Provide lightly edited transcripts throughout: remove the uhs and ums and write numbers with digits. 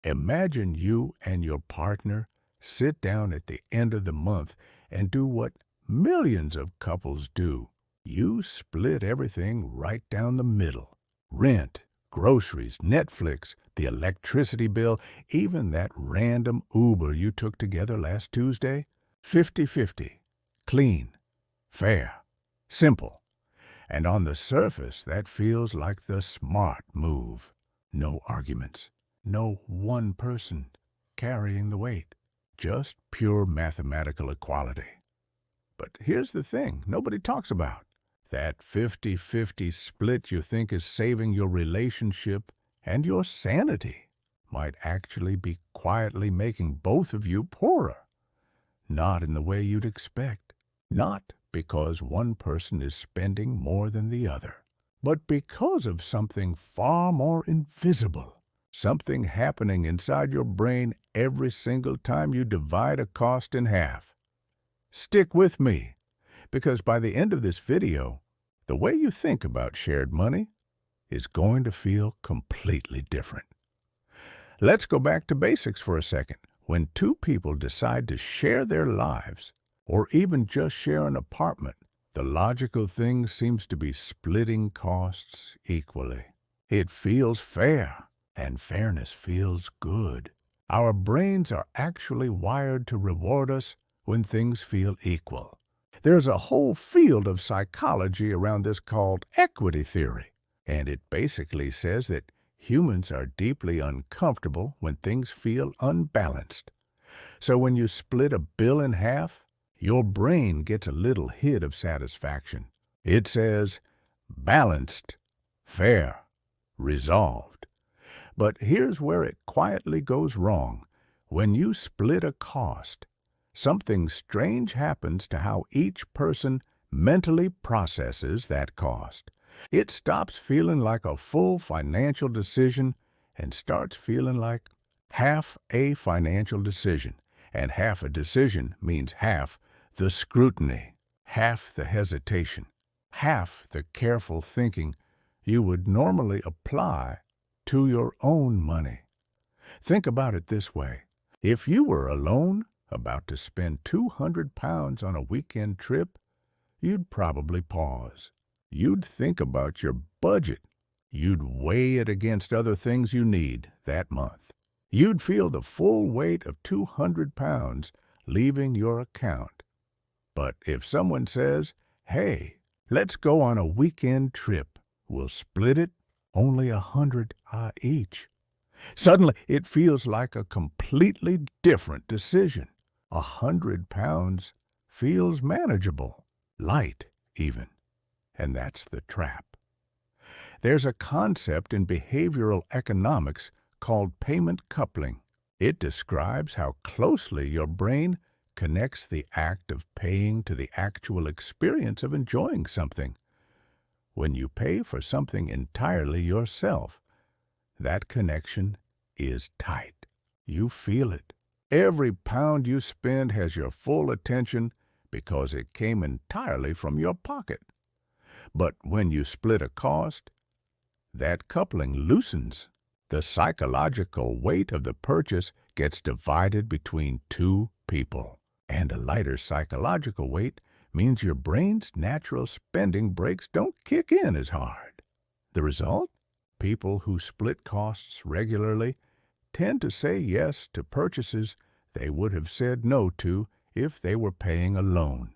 Imagine you and your partner sit down at the end of the month and do what millions of couples do. You split everything right down the middle. Rent, groceries, Netflix, the electricity bill, even that random Uber you took together last Tuesday. 50-50. Clean, fair, simple. And on the surface, that feels like the smart move. No arguments. No one person carrying the weight. Just pure mathematical equality. But here's the thing nobody talks about. That 50-50 split you think is saving your relationship and your sanity might actually be quietly making both of you poorer. Not in the way you'd expect. Not because one person is spending more than the other, but because of something far more invisible. Something happening inside your brain every single time you divide a cost in half. Stick with me, because by the end of this video, the way you think about shared money is going to feel completely different. Let's go back to basics for a second. When two people decide to share their lives, or even just share an apartment, the logical thing seems to be splitting costs equally. It feels fair. And fairness feels good. Our brains are actually wired to reward us when things feel equal. There's a whole field of psychology around this called equity theory, and it basically says that humans are deeply uncomfortable when things feel unbalanced. So when you split a bill in half, your brain gets a little hit of satisfaction. It says, balanced, fair, resolved. But here's where it quietly goes wrong. When you split a cost, something strange happens to how each person mentally processes that cost. It stops feeling like a full financial decision and starts feeling like half a financial decision. And half a decision means half the scrutiny, half the hesitation, half the careful thinking you would normally apply to your own money. Think about it this way. If you were alone, about to spend £200 on a weekend trip, you'd probably pause. You'd think about your budget. You'd weigh it against other things you need that month. You'd feel the full weight of £200 leaving your account. But if someone says, hey, let's go on a weekend trip, we'll split it, only $100 each. Suddenly, it feels like a completely different decision. £100 feels manageable, light even. And that's the trap. There's a concept in behavioral economics called payment coupling. It describes how closely your brain connects the act of paying to the actual experience of enjoying something. When you pay for something entirely yourself, that connection is tight. You feel it. Every pound you spend has your full attention because it came entirely from your pocket. But when you split a cost, that coupling loosens. The psychological weight of the purchase gets divided between two people. And a lighter psychological weight means your brain's natural spending brakes don't kick in as hard. The result? People who split costs regularly tend to say yes to purchases they would have said no to if they were paying alone.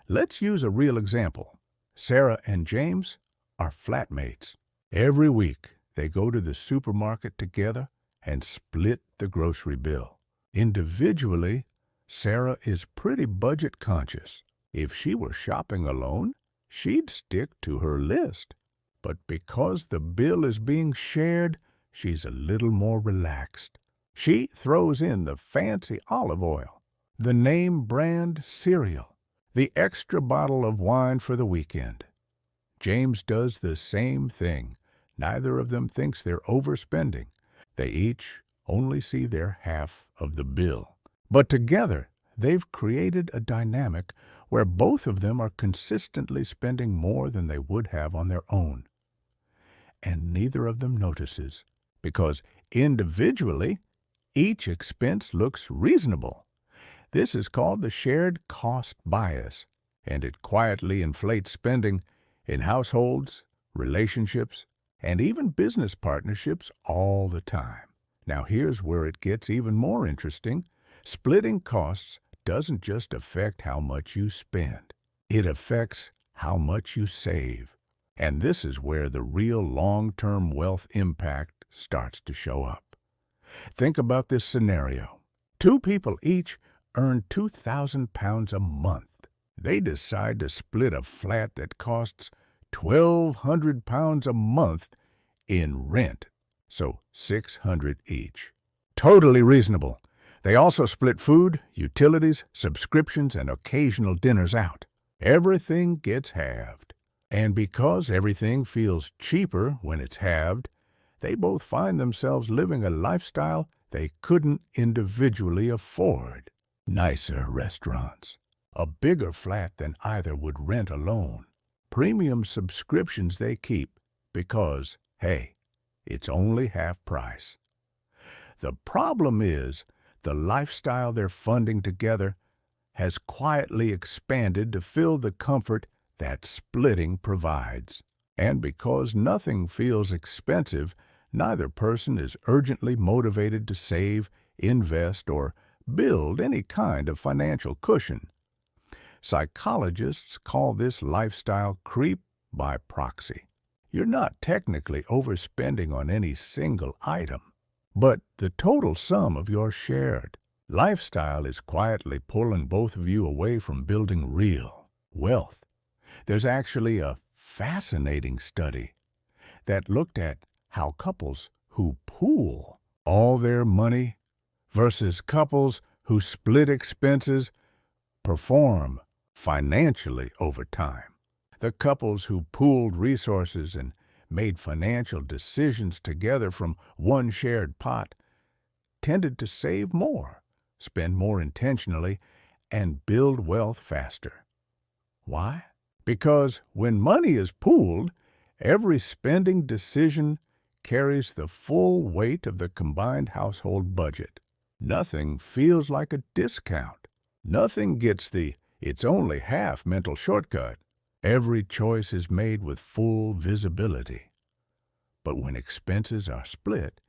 Let's use a real example. Sarah and James are flatmates. Every week, they go to the supermarket together and split the grocery bill. Individually, Sarah is pretty budget conscious. If she were shopping alone, she'd stick to her list. But because the bill is being shared, she's a little more relaxed. She throws in the fancy olive oil, the name brand cereal, the extra bottle of wine for the weekend. James does the same thing. Neither of them thinks they're overspending. They each only see their half of the bill. But together, they've created a dynamic where both of them are consistently spending more than they would have on their own. And neither of them notices, because Individually, each expense looks reasonable. This is called the shared cost bias, and it quietly inflates spending in households, relationships, and even business partnerships all the time. Now here's where it gets even more interesting. Splitting costs doesn't just affect how much you spend. It affects how much you save. And this is where the real long-term wealth impact starts to show up. Think about this scenario. Two people each earn £2,000 a month. They decide to split a flat that costs £1,200 a month in rent, so $600 each. Totally reasonable. They also split food, utilities, subscriptions, and occasional dinners out. Everything gets halved. And because everything feels cheaper when it's halved, they both find themselves living a lifestyle they couldn't individually afford. Nicer restaurants, a bigger flat than either would rent alone, premium subscriptions they keep because, hey, it's only half price. The problem is the lifestyle they're funding together has quietly expanded to fill the comfort that splitting provides. And because nothing feels expensive, neither person is urgently motivated to save, invest, or build any kind of financial cushion. Psychologists call this lifestyle creep by proxy. You're not technically overspending on any single item, but the total sum of your shared lifestyle is quietly pulling both of you away from building real wealth. There's actually a fascinating study that looked at how couples who pool all their money versus couples who split expenses perform financially over time. The couples who pooled resources and made financial decisions together from one shared pot tended to save more, spend more intentionally, and build wealth faster. Why? Because when money is pooled, every spending decision carries the full weight of the combined household budget. Nothing feels like a discount. Nothing gets the "it's only half" mental shortcut. Every choice is made with full visibility. But when expenses are split,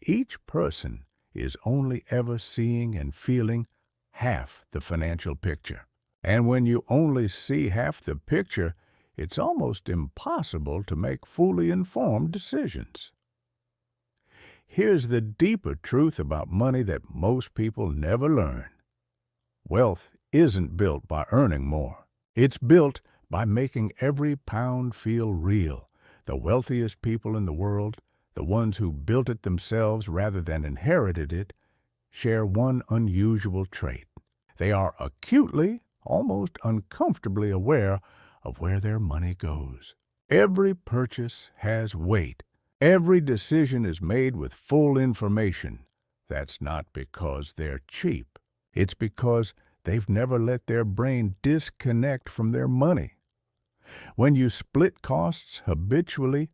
each person is only ever seeing and feeling half the financial picture. And when you only see half the picture, it's almost impossible to make fully informed decisions. Here's the deeper truth about money that most people never learn. Wealth isn't built by earning more. It's built by making every pound feel real. The wealthiest people in the world, the ones who built it themselves rather than inherited it, share one unusual trait. They are acutely, almost uncomfortably aware of where their money goes. Every purchase has weight. Every decision is made with full information. That's not because they're cheap. It's because they've never let their brain disconnect from their money. When you split costs habitually,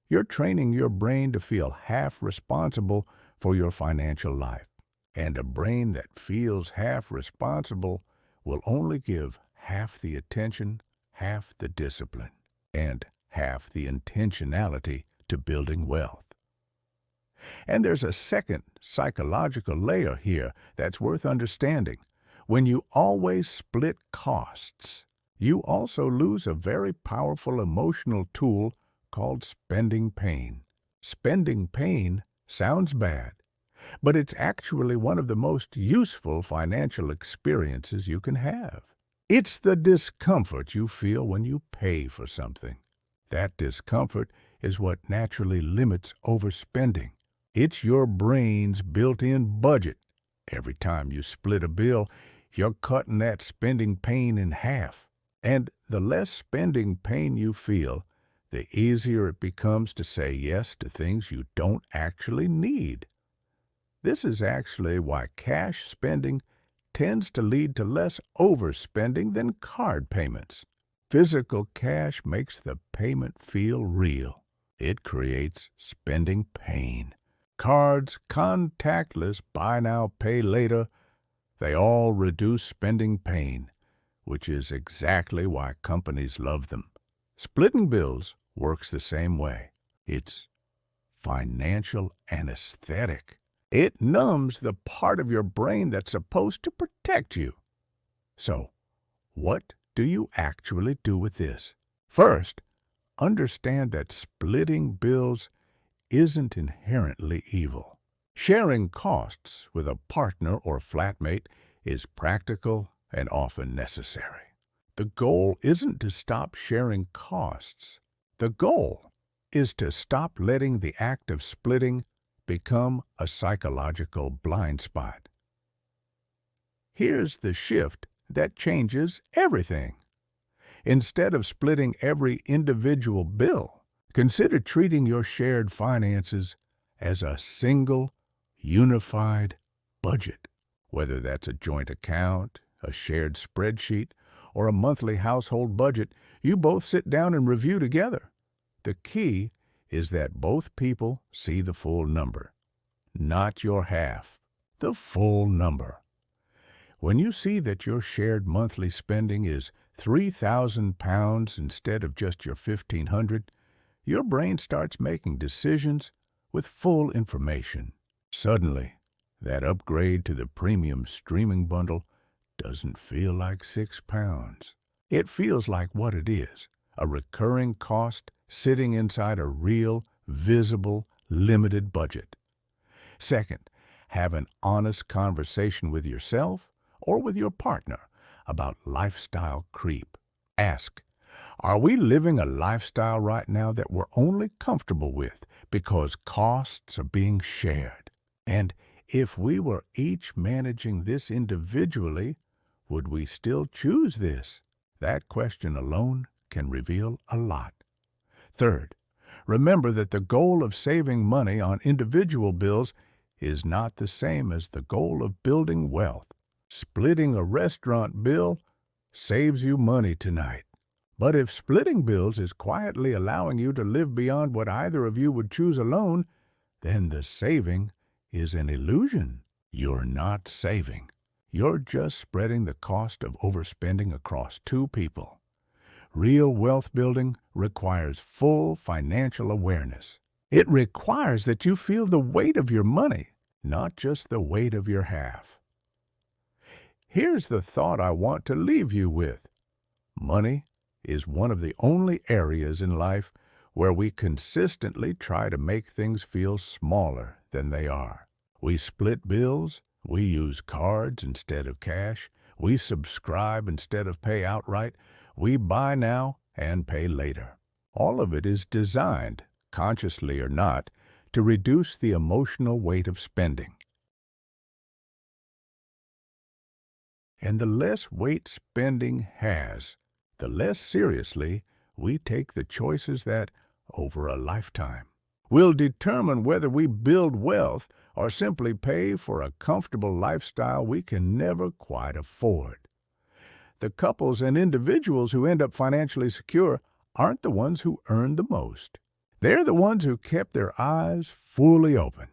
you're training your brain to feel half responsible for your financial life. And a brain that feels half responsible will only give half the attention, half the discipline, and half the intentionality to building wealth. And there's a second psychological layer here that's worth understanding. When you always split costs, you also lose a very powerful emotional tool called spending pain. Spending pain sounds bad, but it's actually one of the most useful financial experiences you can have. It's the discomfort you feel when you pay for something. That discomfort is what naturally limits overspending. It's your brain's built-in budget. Every time you split a bill, you're cutting that spending pain in half. And the less spending pain you feel, the easier it becomes to say yes to things you don't actually need. This is actually why cash spending tends to lead to less overspending than card payments. Physical cash makes the payment feel real. It creates spending pain. cards, contactless, buy now, pay later, they all reduce spending pain, which is exactly why companies love them. Splitting bills works the same way. It's financial anesthetic. It numbs the part of your brain that's supposed to protect you. So, what do you actually do with this? First, understand that splitting bills isn't inherently evil. Sharing costs with a partner or flatmate is practical and often necessary. The goal isn't to stop sharing costs. The goal is to stop letting the act of splitting become a psychological blind spot. Here's the shift that changes everything. Instead of splitting every individual bill, consider treating your shared finances as a single, unified budget. Whether that's a joint account, a shared spreadsheet, or a monthly household budget, you both sit down and review together. The key is that both people see the full number, not your half, the full number. When you see that your shared monthly spending is £3,000 instead of just your $1,500, your brain starts making decisions with full information. Suddenly, that upgrade to the premium streaming bundle doesn't feel like £6. It feels like what it is, a recurring cost sitting inside a real, visible, limited budget. Second, have an honest conversation with yourself or with your partner about lifestyle creep. Ask, are we living a lifestyle right now that we're only comfortable with because costs are being shared? And if we were each managing this individually, would we still choose this? That question alone can reveal a lot. Third, remember that the goal of saving money on individual bills is not the same as the goal of building wealth. Splitting a restaurant bill saves you money tonight. But if splitting bills is quietly allowing you to live beyond what either of you would choose alone, then the saving is an illusion. You're not saving. You're just spreading the cost of overspending across two people. Real wealth building requires full financial awareness. It requires that you feel the weight of your money, not just the weight of your half. Here's the thought I want to leave you with. Money is one of the only areas in life where we consistently try to make things feel smaller than they are. We split bills, we use cards instead of cash, we subscribe instead of pay outright, we buy now and pay later. All of it is designed, consciously or not, to reduce the emotional weight of spending. And the less weight spending has, the less seriously we take the choices that, over a lifetime, will determine whether we build wealth or simply pay for a comfortable lifestyle we can never quite afford. The couples and individuals who end up financially secure aren't the ones who earn the most. They're the ones who kept their eyes fully open,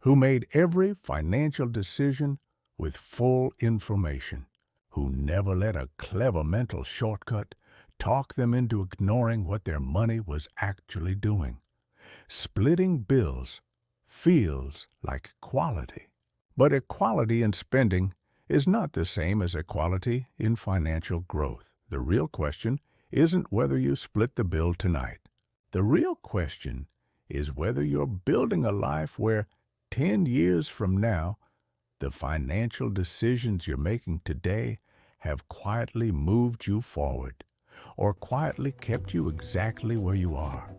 who made every financial decision with full information, who never let a clever mental shortcut talk them into ignoring what their money was actually doing. Splitting bills feels like equality, but equality in spending is not the same as equality in financial growth. The real question isn't whether you split the bill tonight. The real question is whether you're building a life where 10 years from now, the financial decisions you're making today have quietly moved you forward or quietly kept you exactly where you are.